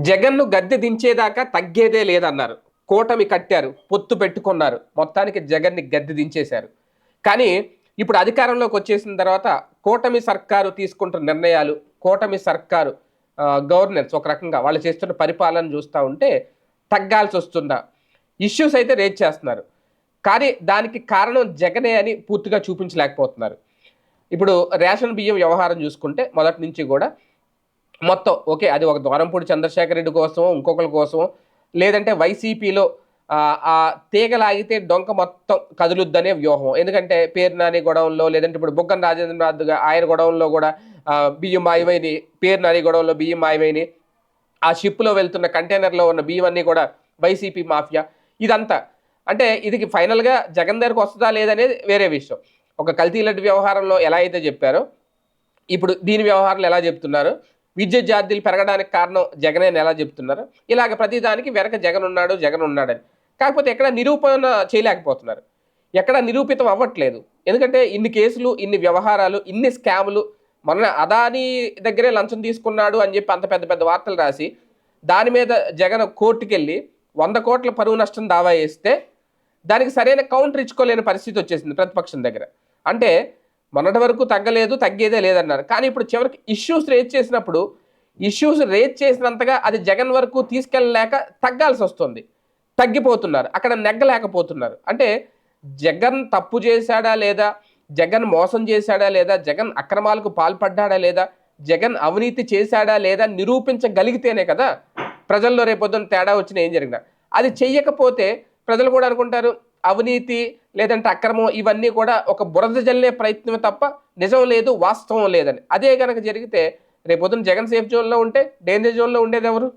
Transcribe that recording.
జగన్ను గద్దె దించేదాకా తగ్గేదే లేదన్నారు. కూటమి కట్టారు, పొత్తు పెట్టుకున్నారు, మొత్తానికి జగన్ని గద్దె దించేశారు. కానీ ఇప్పుడు అధికారంలోకి వచ్చేసిన తర్వాత కూటమి సర్కారు తీసుకుంటున్న నిర్ణయాలు, కూటమి సర్కారు గవర్నెన్స్ ఒక రకంగా వాళ్ళు చేస్తున్న పరిపాలన చూస్తూ ఉంటే తగ్గాల్సి వస్తుందా? ఇష్యూస్ అయితే రేజ్ చేస్తున్నారు. కానీ దానికి కారణం జగనే అని పూర్తిగా చూపించలేకపోతున్నారు. ఇప్పుడు రేషన్ బియ్యం వ్యవహారం చూసుకుంటే మొదటి నుంచి కూడా మొత్తం ఓకే. అది ఒక ద్వారంపూడి చంద్రశేఖర్ రెడ్డి కోసమో, ఇంకొకరి కోసమో, లేదంటే వైసీపీలో ఆ తీగ లాగితే డొంక మొత్తం కదులుద్దనే వ్యూహం. ఎందుకంటే పేరు నాని గొడవల్లో, లేదంటే ఇప్పుడు బుగ్గన రాజేంద్రనాథ్‌గా ఆయన గొడవల్లో కూడా బియ్యం మాయమైనయి. పేరు నాని గొడవల్లో బియ్యం మాయమైనయి. ఆ షిప్‌లో వెళ్తున్న కంటైనర్‌లో ఉన్న బియ్యం అన్నీ కూడా వైసీపీ మాఫియా. ఇదంతా. అంటే ఇది ఫైనల్‌గా జగన్ దగ్గరికి వస్తదా లేదనేది వేరే విషయం. ఒక కల్తీ లడ్డు వ్యవహారంలో ఎలా అయితే చెప్పారో, ఇప్పుడు దీని వ్యవహారాలు ఎలా చెప్తున్నారు? విద్యుత్ ఛార్జీలు పెరగడానికి కారణం జగనే అని ఎలా చెప్తున్నారు? ఇలాగ ప్రతిదానికి వెనక జగన్ ఉన్నాడు, జగన్ ఉన్నాడని. కాకపోతే ఎక్కడ నిరూపణ చేయలేకపోతున్నారు. ఎక్కడ నిరూపితం అవ్వట్లేదు. ఎందుకంటే ఇన్ని కేసులు, ఇన్ని వ్యవహారాలు, ఇన్ని స్కాములు, మొన్న అదానీ దగ్గరే లంచం తీసుకున్నాడు అని చెప్పి అంత పెద్ద పెద్ద వార్తలు రాసి, దాని మీద జగన్ కోర్టుకెళ్ళి 100 కోట్ల పరువు నష్టం దావా వేస్తే, దానికి సరైన కౌంటర్ ఇచ్చుకోలేని పరిస్థితి వచ్చేసింది ప్రతిపక్షం దగ్గర. అంటే మొన్నటి వరకు తగ్గలేదు, తగ్గేదే లేదన్నారు. కానీ ఇప్పుడు చివరికి ఇష్యూస్ రేజ్ చేసినప్పుడు, ఇష్యూస్ రేజ్ చేసినంతగా అది జగన్ వరకు తీసుకెళ్ళలేక తగ్గాల్సి వస్తుంది. తగ్గిపోతున్నారు. అక్కడ నెగ్గలేకపోతున్నారు. అంటే జగన్ తప్పు చేశాడా లేదా? జగన్ మోసం చేశాడా లేదా? జగన్ అక్రమాలకు పాల్పడ్డాడా లేదా? జగన్ అవినీతి చేశాడా లేదా? నిరూపించగలిగితేనే కదా ప్రజల్లో రేపొద్దున తేడా వచ్చినా ఏం జరిగినా. అది చెయ్యకపోతే ప్రజలు కూడా అనుకుంటారు అవినీతి లేదంటే అక్రమం ఇవన్నీ కూడా ఒక బురద జల్లే ప్రయత్నం తప్ప నిజం లేదు, వాస్తవం లేదని. అదే గనక జరిగితే రేపొద్దున జగన్ సేఫ్ జోన్‌లో ఉంటే డేంజర్ జోన్‌లో ఉండేదెవరు?